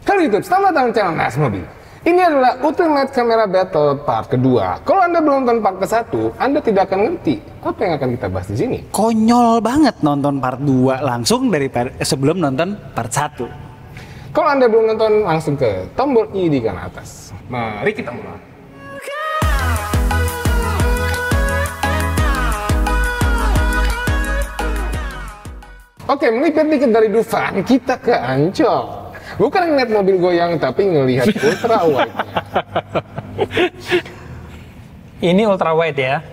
Halo YouTube, selamat datang di channel Nas Mobil. Ini adalah Ultimate Camera Battle part kedua. Kalau Anda belum nonton part ke-1, Anda tidak akan ngerti apa yang akan kita bahas di sini. Konyol banget nonton part 2 langsung dari sebelum nonton part 1. Kalau Anda belum nonton, langsung ke tombol i di kanan atas. Mari kita mulai. Oke, melipir dikit dari Dufan, kita ke Ancol. Bukan ngeliat mobil goyang, tapi ngelihat ultra wide-nya. Ini ultra wide ya.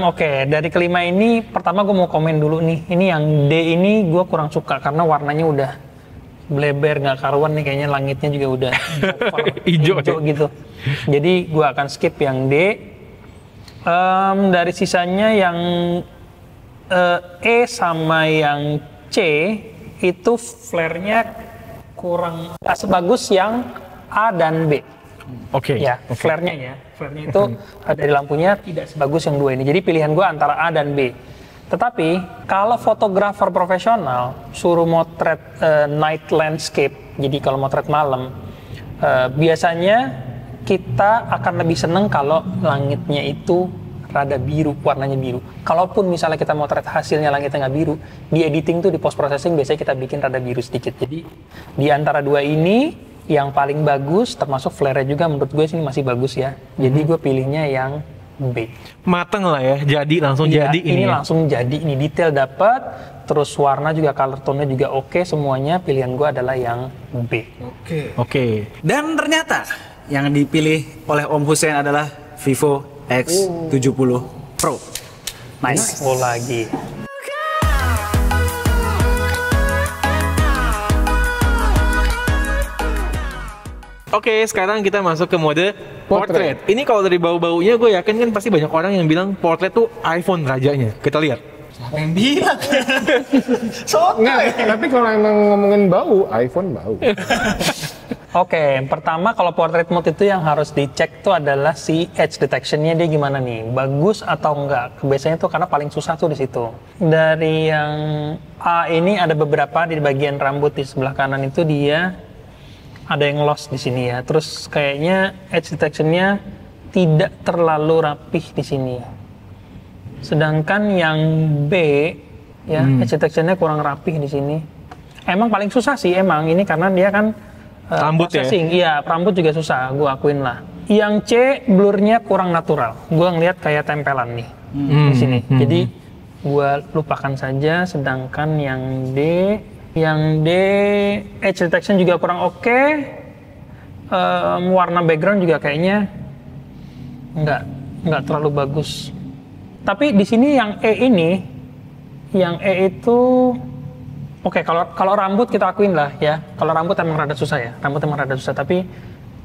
Oke, dari kelima ini, pertama gue mau komen dulu nih. Ini yang D ini gue kurang suka karena warnanya udah bleber, nggak karuan nih. Kayaknya langitnya juga udah hijau gitu. Jadi gue akan skip yang D. Dari sisanya yang E sama yang C itu flare-nya kurang sebagus yang A dan B. Oke. Ya, flare-nya ya. Flare-nya itu dari lampunya tidak sebagus yang dua ini. Jadi pilihan gue antara A dan B. Tetapi kalau fotografer profesional suruh motret night landscape, jadi kalau motret malam, biasanya kita akan lebih seneng kalau langitnya itu rada biru, warnanya biru. Kalaupun misalnya kita motret hasilnya langitnya nggak biru, di editing tuh, di post processing biasanya kita bikin rada biru sedikit. Jadi di antara dua ini yang paling bagus, termasuk flare juga menurut gue sini masih bagus ya. Jadi gue pilihnya yang B. Mateng lah ya, jadi langsung Ya, jadi ini ya. langsung jadi, ini detail dapat, terus warna juga, color tone-nya juga oke, semuanya pilihan gue adalah yang B. Oke. Dan ternyata yang dipilih oleh Om Hussein adalah Vivo X70 Pro. Nice. Oh lagi. Oke, sekarang kita masuk ke mode Portrait. portrait. Ini kalau dari bau-baunya gue yakin kan pasti banyak orang yang bilang portrait tuh iPhone rajanya. Kita lihat. Yang bilang. Nggak, tapi kalau emang ngomongin bau, iPhone bau. Oke, pertama kalau portrait mode itu yang harus dicek tuh adalah si edge detection-nya dia gimana nih, bagus atau enggak. Biasanya tuh karena paling susah tuh di situ. Dari yang A ini ada beberapa di bagian rambut di sebelah kanan itu dia ada yang lost di sini ya. Terus kayaknya edge detection-nya tidak terlalu rapih di sini. Sedangkan yang B ya, edge detection-nya kurang rapih di sini. Emang paling susah sih emang ini karena dia kan Rambut processing. Iya, rambut juga susah, gue akuin lah. Yang C, blurnya kurang natural. Gue ngeliat kayak tempelan nih di sini. Jadi gue lupakan saja. Sedangkan yang D, edge detection juga kurang oke. Warna background juga kayaknya nggak terlalu bagus. Tapi di sini yang E itu oke, kalau rambut kita akuin lah ya. Kalau rambut emang rada susah ya. Tapi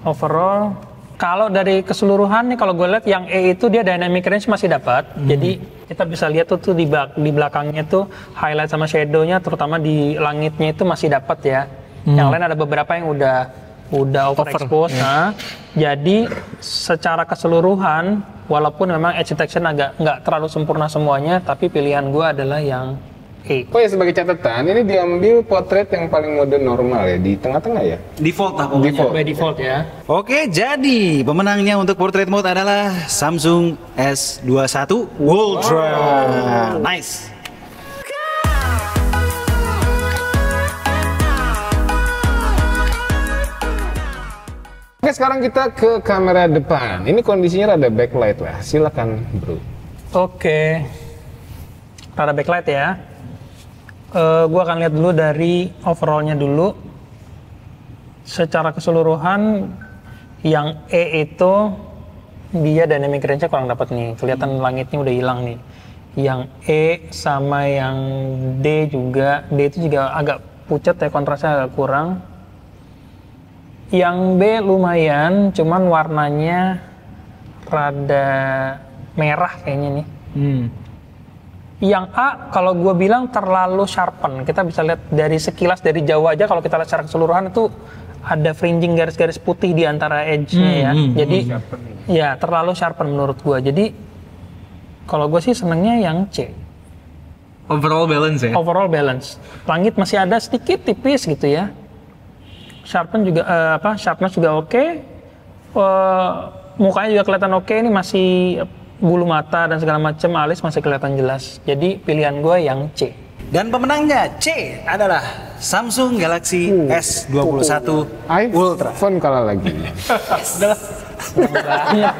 overall kalau dari keseluruhan nih, kalau gue lihat yang E itu dia dynamic range masih dapat. Jadi kita bisa lihat tuh di belakangnya tuh highlight sama shadow-nya, terutama di langitnya itu masih dapat ya. Yang lain ada beberapa yang udah overexposed. Nah, jadi secara keseluruhan walaupun memang edge detection agak nggak terlalu sempurna semuanya, tapi pilihan gue adalah yang E. Oh ya, sebagai catatan, ini diambil potret yang paling mode normal ya, di tengah-tengah ya? Default lah pokoknya. By default ya. Oke, jadi pemenangnya untuk portrait mode adalah Samsung S21 Ultra. Nice. Oke, sekarang kita ke kamera depan. Ini kondisinya rada backlight lah. Silakan, bro. Oke. Rada backlight ya. Gue akan lihat dulu dari overallnya dulu. Secara keseluruhan yang E itu dia dynamic range-nya kurang dapat nih. Kelihatan langitnya udah hilang nih. Yang E sama yang D juga. D itu juga agak pucat ya, kontrasnya agak kurang. Yang B lumayan, cuman warnanya rada merah kayaknya nih. Yang A kalau gue bilang terlalu sharpen. Kita bisa lihat dari sekilas dari jauh aja, kalau kita lihat secara keseluruhan itu ada fringing garis-garis putih di antara edge-nya ya. Jadi ya terlalu sharpen menurut gue. Jadi kalau gue sih senengnya yang C. Overall balance ya? Overall balance. Langit masih ada sedikit tipis gitu ya. sharpness juga oke. Mukanya juga kelihatan oke. Ini masih bulu mata dan segala macam, alis masih kelihatan jelas. Jadi pilihan gue yang C. Dan pemenangnya C adalah Samsung Galaxy S21 Ultra. iPhone kalah lagi. Banyak.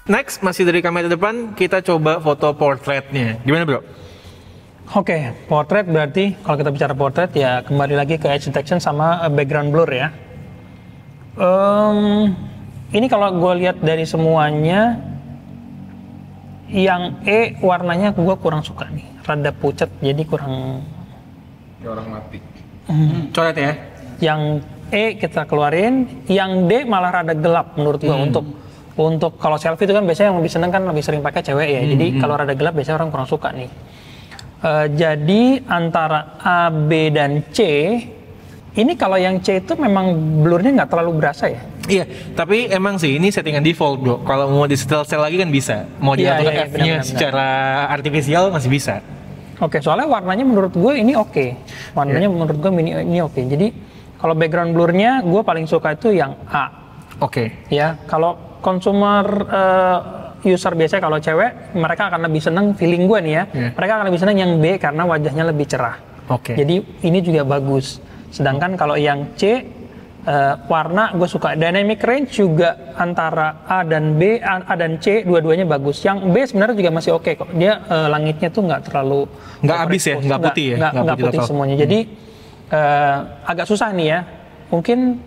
Next, masih dari kamera depan, kita coba foto portraitnya. Gimana bro? Oke, portrait berarti kalau kita bicara portrait ya kembali lagi ke edge detection sama background blur ya. Ini kalau gue lihat dari semuanya, yang E warnanya gue kurang suka nih, rada pucat jadi kurang. Kayak orang mati. Coret ya? Yang E kita keluarin, yang D malah rada gelap menurut gue untuk kalau selfie itu kan biasanya yang lebih seneng kan lebih sering pakai cewek ya. Jadi kalau rada gelap biasanya orang kurang suka nih. Jadi antara A, B, dan C, ini kalau yang C itu memang blurnya nggak terlalu berasa ya? Iya, tapi emang sih ini settingan default bro. Kalau mau di setel lagi kan bisa. Mau diatur Iya, F-nya benar. secara artifisial masih bisa. Oke, soalnya warnanya menurut gue ini oke. Warnanya menurut gue ini oke. Jadi kalau background blurnya gue paling suka itu yang A. Oke. Ya, kalau consumer user biasanya kalau cewek mereka akan lebih seneng feeling gue nih ya. Mereka akan lebih seneng yang B karena wajahnya lebih cerah. Oke. Jadi ini juga bagus. Sedangkan kalau yang C warna gue suka. Dynamic range juga antara A dan B, A dan C dua-duanya bagus. Yang B sebenarnya juga masih oke kok. Dia langitnya tuh nggak terlalu Habis ya, nggak putih ya, nggak putih total. semuanya. Jadi agak susah nih ya. Mungkin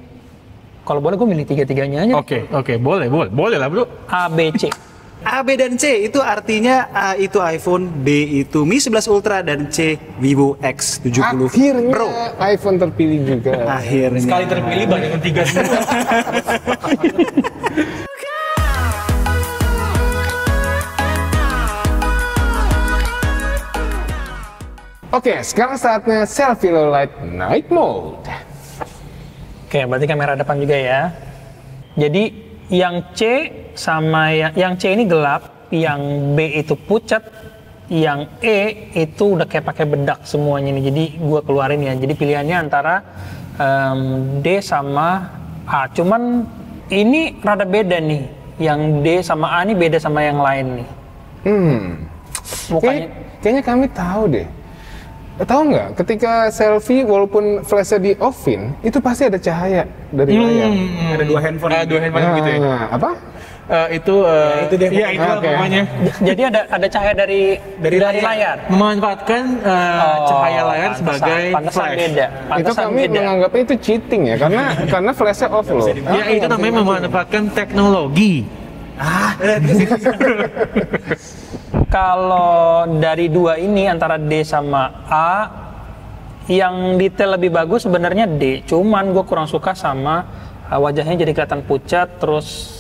kalau boleh gue milih tiga-tiganya aja. Oke, boleh lah bro. A, B, C. A, B, dan C itu artinya A itu iPhone, B itu Mi 11 Ultra, dan C Vivo X70 Akhirnya Pro. iPhone terpilih juga. Akhirnya. Sekali terpilih banyak yang 3 semua. Oke, sekarang saatnya selfie low light night mode. Oke, berarti kamera depan juga ya. Jadi yang C sama yang C ini gelap, yang B itu pucat, yang E itu udah kayak pakai bedak semuanya nih. Jadi gua keluarin ya. Jadi pilihannya antara D sama A. Cuman ini rada beda nih. Yang D sama A ini beda sama yang lain nih. Mukanya Kayaknya kami tahu deh. Tahu nggak, ketika selfie walaupun flashnya di offin, itu pasti ada cahaya dari layar. Ada dua handphone. Dua handphone gitu ya. Apa? Itu deh iya itu Oke. pokoknya. jadi ada cahaya dari layar. Memanfaatkan cahaya layar sebagai pantesan flash. beda. Itu Pantesan kami beda. menganggapnya itu cheating ya, karena flashnya off loh. Ya itu namanya memanfaatkan teknologi. Kalau dari dua ini antara D sama A, yang detail lebih bagus sebenarnya D. Cuman gue kurang suka sama wajahnya jadi kelihatan pucat, terus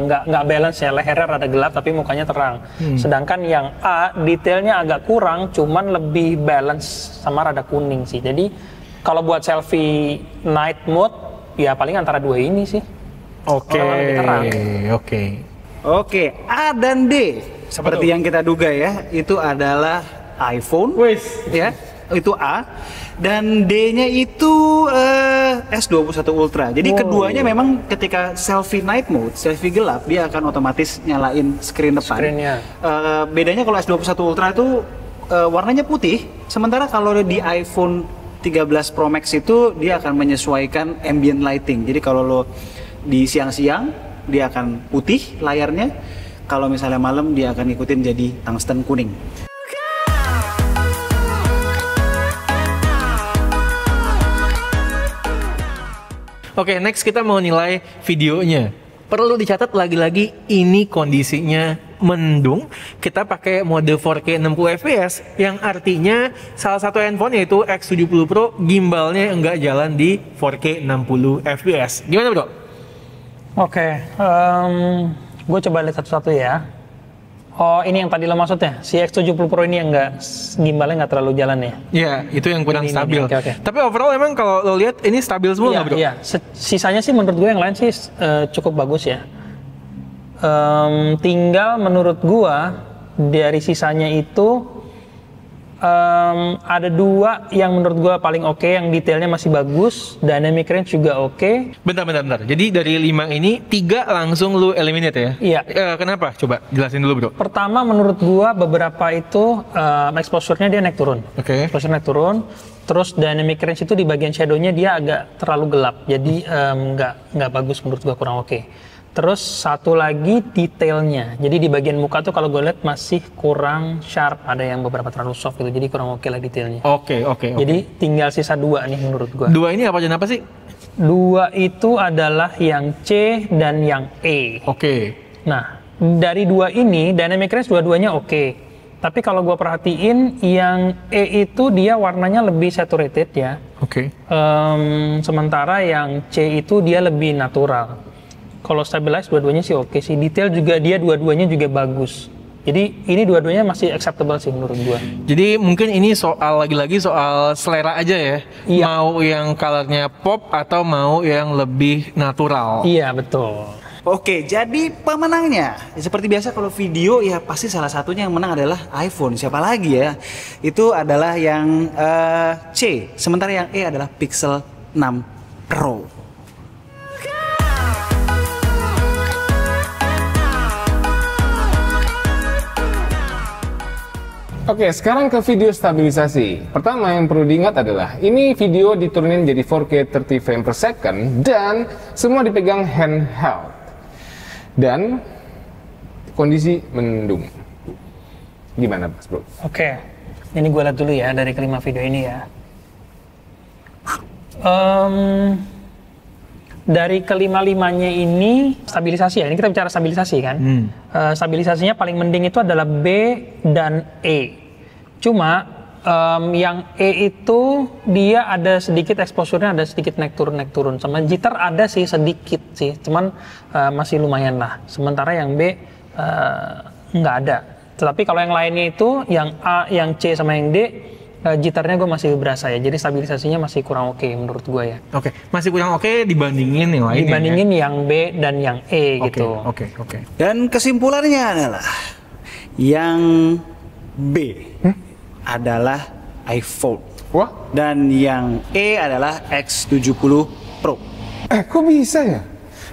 nggak balance ya, lehernya rada gelap tapi mukanya terang. Sedangkan yang A detailnya agak kurang, cuman lebih balance sama rada kuning sih. Jadi kalau buat selfie night mode, ya paling antara dua ini sih. Oke. Orang lebih terang. Oke, A dan D seperti yang kita duga ya, itu adalah iPhone, ya, itu A, dan D-nya itu S21 Ultra. Jadi keduanya memang ketika selfie night mode, selfie gelap, dia akan otomatis nyalain screen depan. Screen-nya. Bedanya kalau S21 Ultra itu warnanya putih, sementara kalau di iPhone 13 Pro Max itu dia akan menyesuaikan ambient lighting. Jadi kalau lo di siang-siang dia akan putih layarnya, kalau misalnya malam dia akan ikutin jadi tungsten kuning. Oke, next kita mau nilai videonya. Perlu dicatat lagi-lagi ini kondisinya mendung. Kita pakai mode 4K 60 fps yang artinya salah satu handphone yaitu X70 Pro gimbalnya enggak jalan di 4K 60 fps. Gimana bro? Oke, gue coba lihat satu-satu ya. Oh, ini yang tadi lo maksudnya, si X70 Pro ini yang gimbalnya nggak terlalu jalan ya? Iya, itu yang kurang Ini, stabil. oke. Tapi overall emang kalau lo lihat ini stabil semua nggak bro? Iya. Sisanya sih menurut gue yang lain sih cukup bagus ya. Tinggal menurut gua dari sisanya itu ada 2 yang menurut gua paling oke, yang detailnya masih bagus, dynamic range juga oke. Bentar. Jadi dari 5 ini 3 langsung lu eliminate ya? Iya. Kenapa? Coba jelasin dulu bro. Pertama menurut gua beberapa itu exposure-nya dia naik turun. Oke. Exposure naik turun. Terus dynamic range itu di bagian shadow-nya dia agak terlalu gelap. Jadi nggak bagus menurut gua, kurang oke. Terus satu lagi detailnya. Jadi di bagian muka tuh kalau gue lihat masih kurang sharp. Ada yang beberapa terlalu soft gitu. Jadi kurang oke lah detailnya. Oke. Jadi tinggal sisa 2 nih menurut gue. 2 ini apa dan apa sih? 2 itu adalah yang C dan yang E. Oke. Nah, dari 2 ini dynamic range dua-duanya oke. Tapi kalau gue perhatiin yang E itu dia warnanya lebih saturated ya. Oke. Sementara yang C itu dia lebih natural. Kalau stabilize dua-duanya sih oke sih. Detail juga dia dua-duanya juga bagus. Jadi ini dua-duanya masih acceptable sih menurut gua. Jadi mungkin ini lagi-lagi soal selera aja ya. Iya. Mau yang colornya pop atau mau yang lebih natural. Iya betul. Oke, jadi pemenangnya seperti biasa kalau video ya pasti salah satunya yang menang adalah iPhone. Siapa lagi ya? Itu adalah yang C. Sementara yang E adalah Pixel 6 Pro. Oke, sekarang ke video stabilisasi. Pertama yang perlu diingat adalah ini video diturunin jadi 4K 30 frame per second dan semua dipegang handheld. Dan kondisi mendung. Gimana Mas Bro? Oke, ini gue lihat dulu ya dari kelima video ini ya. Dari kelima-limanya ini stabilisasi ya, ini kita bicara stabilisasi kan. Stabilisasinya paling mending itu adalah B dan E. Cuma yang E itu dia ada sedikit exposure-nya ada sedikit naik turun. Sama jitter ada sih sedikit sih, cuman masih lumayan lah. Sementara yang B nggak ada. Tetapi kalau yang lainnya itu, yang A, yang C sama yang D, jitternya gue masih berasa ya, jadi stabilisasinya masih kurang oke menurut gue ya. Oke, masih kurang oke dibandingin yang lain. Dibandingin yang B dan yang E gitu. Oke. Dan kesimpulannya adalah yang B adalah iPhone. Wah, Dan yang E adalah X70 Pro. kok bisa ya?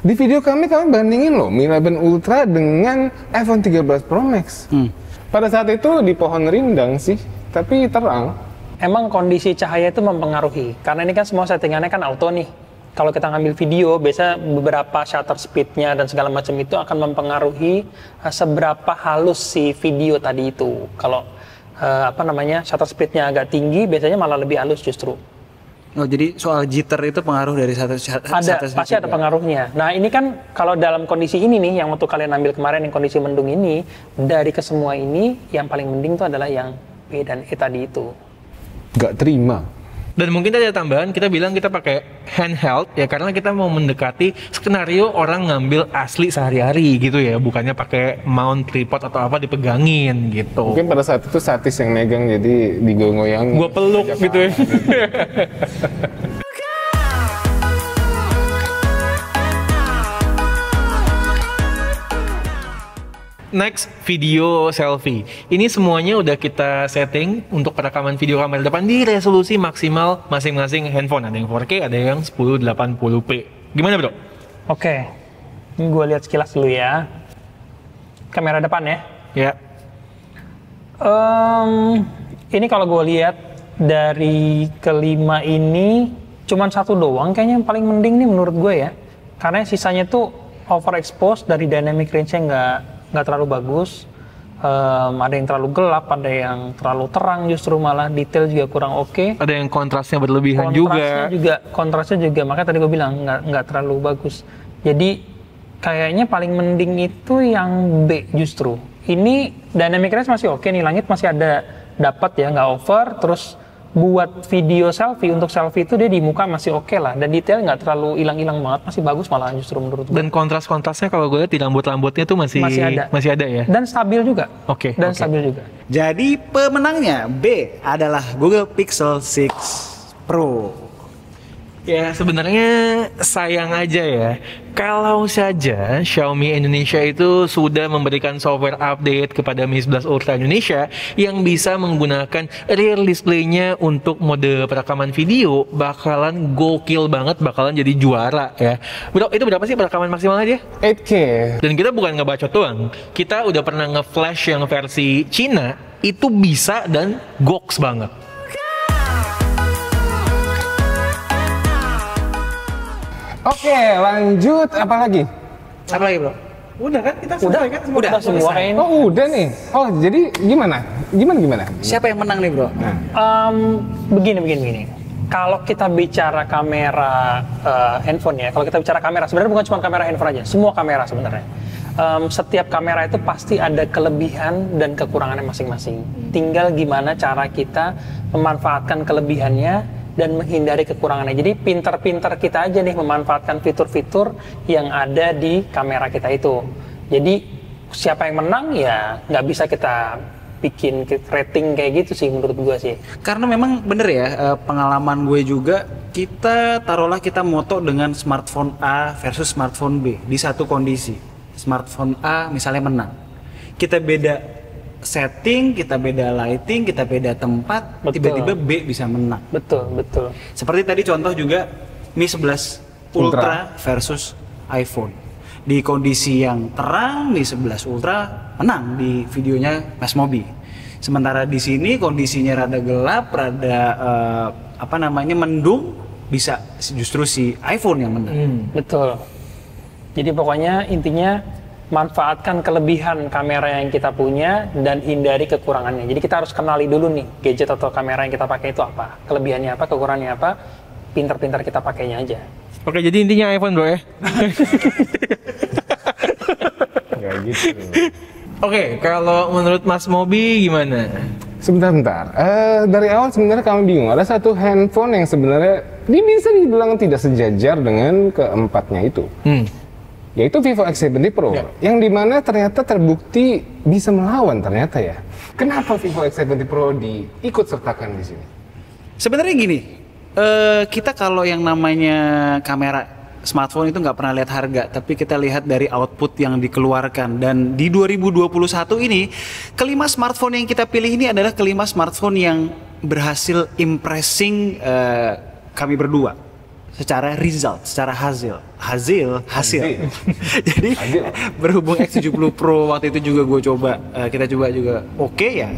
Di video kami bandingin loh Mi 11 Ultra dengan iPhone 13 Pro Max. Pada saat itu di pohon rindang sih, tapi terang. Emang kondisi cahaya itu mempengaruhi, karena ini kan semua settingannya kan auto nih. Kalau kita ngambil video, biasa beberapa shutter speednya dan segala macam itu akan mempengaruhi seberapa halus si video tadi itu. Kalau shutter speednya agak tinggi, biasanya malah lebih halus justru. Oh, jadi soal jitter itu pengaruh dari shutter speed Pasti ada pengaruhnya. Nah ini kan kalau dalam kondisi ini nih, yang waktu kalian ambil kemarin yang kondisi mendung ini, dari kesemua ini yang paling mending itu adalah yang B dan E tadi itu. Gak terima. Dan mungkin ada tambahan, kita bilang kita pakai handheld ya karena kita mau mendekati skenario orang ngambil asli sehari-hari gitu ya, bukannya pakai mount tripod atau apa dipegangin gitu. Mungkin pada saat itu Satis yang megang jadi digoyang. Gua peluk gitu ya. Next, video selfie. Ini semuanya udah kita setting untuk perekaman video kamera depan di resolusi maksimal masing-masing handphone. Ada yang 4K, ada yang 1080p. Gimana bro? Oke, ini gue lihat sekilas dulu ya. Kamera depan ya. Ya. Ini kalau gue lihat dari kelima ini, cuman satu doang kayaknya yang paling mending nih menurut gue ya. Karena sisanya tuh overexposed, dari dynamic range-nya nggak terlalu bagus, ada yang terlalu gelap, ada yang terlalu terang, justru malah detail juga kurang oke. Ada yang kontrasnya berlebihan kontrasnya juga, makanya tadi gue bilang nggak terlalu bagus. Jadi kayaknya paling mending itu yang B justru. Ini dynamic range masih oke nih, langit masih ada dapat ya, nggak over. Terus buat video selfie, untuk selfie itu dia di muka masih oke lah, dan detail nggak terlalu hilang-hilang banget, masih bagus malah justru menurut gue. Dan kontras-kontrasnya kalau gue lihat di rambut-rambutnya tuh masih ada ya. Dan stabil juga. Oke. Stabil juga. Jadi pemenangnya B adalah Google Pixel 6 Pro. Ya sebenarnya sayang aja ya kalau saja Xiaomi Indonesia itu sudah memberikan software update kepada Mi 11 Ultra Indonesia yang bisa menggunakan rear display-nya untuk mode perekaman video, bakalan gokil banget, bakalan jadi juara ya. Bro, itu berapa sih perekaman maksimalnya dia? 8K. Dan kita bukan ngebacot doang, kita udah pernah nge-flash yang versi Cina, itu bisa dan goks banget. Oke, lanjut apa lagi? Apa lagi bro? Udah kan kita selesai kan? Udah semua ini. Oh, udah nih. Oh, jadi gimana? Gimana? Siapa yang menang nih bro? Begini. Kalau kita bicara kamera handphone ya, kalau kita bicara kamera sebenarnya bukan cuma kamera handphone aja, semua kamera sebenarnya. Setiap kamera itu pasti ada kelebihan dan kekurangannya masing-masing. Tinggal gimana cara kita memanfaatkan kelebihannya dan menghindari kekurangannya. Jadi pintar-pintar kita aja nih memanfaatkan fitur-fitur yang ada di kamera kita itu. Jadi siapa yang menang ya nggak bisa kita bikin rating kayak gitu sih menurut gue sih. Karena memang bener ya, pengalaman gue juga, taruhlah kita moto dengan smartphone A versus smartphone B di satu kondisi. Smartphone A misalnya menang, kita beda setting, kita beda lighting, kita beda tempat, tiba-tiba B bisa menang. Betul. Seperti tadi contoh juga Mi 11 Ultra versus iPhone. Di kondisi yang terang, Mi 11 Ultra menang di videonya Mas Mobi. Sementara di sini kondisinya rada gelap, rada mendung, bisa justru si iPhone yang menang. Betul. Jadi pokoknya intinya manfaatkan kelebihan kamera yang kita punya dan hindari kekurangannya. Jadi kita harus kenali dulu nih gadget atau kamera yang kita pakai itu apa, kelebihannya apa, kekurangannya apa, pintar-pintar kita pakainya aja. Oke, jadi intinya iPhone bro ya. Nggak gitu. Oke, kalau menurut Mas Mobi gimana? Sebentar. Dari awal sebenarnya kami bingung. Ada satu handphone yang sebenarnya bisa dibilang tidak sejajar dengan keempatnya itu. Yaitu Vivo X70 Pro, yang dimana ternyata terbukti bisa melawan ternyata ya. Kenapa Vivo X70 Pro diikut sertakan di sini? Sebenarnya gini, kita kalau yang namanya kamera smartphone itu nggak pernah lihat harga, tapi kita lihat dari output yang dikeluarkan. Dan di 2021 ini, kelima smartphone yang kita pilih ini adalah kelima smartphone yang berhasil impressing kami berdua. Secara result, secara hasil. Jadi berhubung X70 Pro waktu itu juga gue coba, kita coba juga oke ya,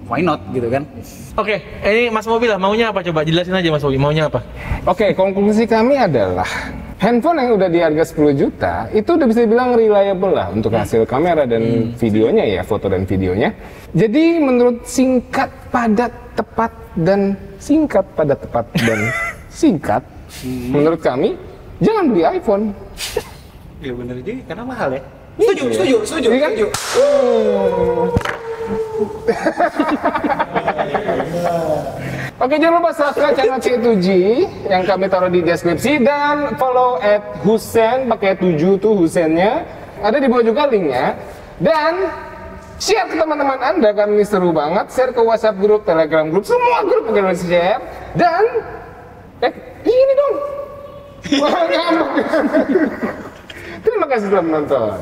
why not gitu kan? Oke, ini Mas Mobi lah, maunya apa, coba jelasin aja Mas Mobi, maunya apa? Oke, konklusi kami adalah handphone yang udah di harga 10 juta itu udah bisa dibilang reliable lah untuk hasil kamera dan videonya ya, foto dan videonya. Jadi menurut singkat, padat, tepat dan singkat, padat, tepat dan singkat. Menurut kami, jangan beli iPhone. Ya bener juga, karena mahal ya. Setuju. Iya kan? Oke, jangan lupa subscribe channel C2G yang kami taruh di deskripsi dan follow @Husen pakai 7 tuh Husennya. Ada di bawah juga linknya. Dan share ke teman-teman Anda karena ini seru banget. Share ke WhatsApp grup, Telegram grup, semua grup mungkin harus share. Dan ini dong. Terima kasih telah menonton.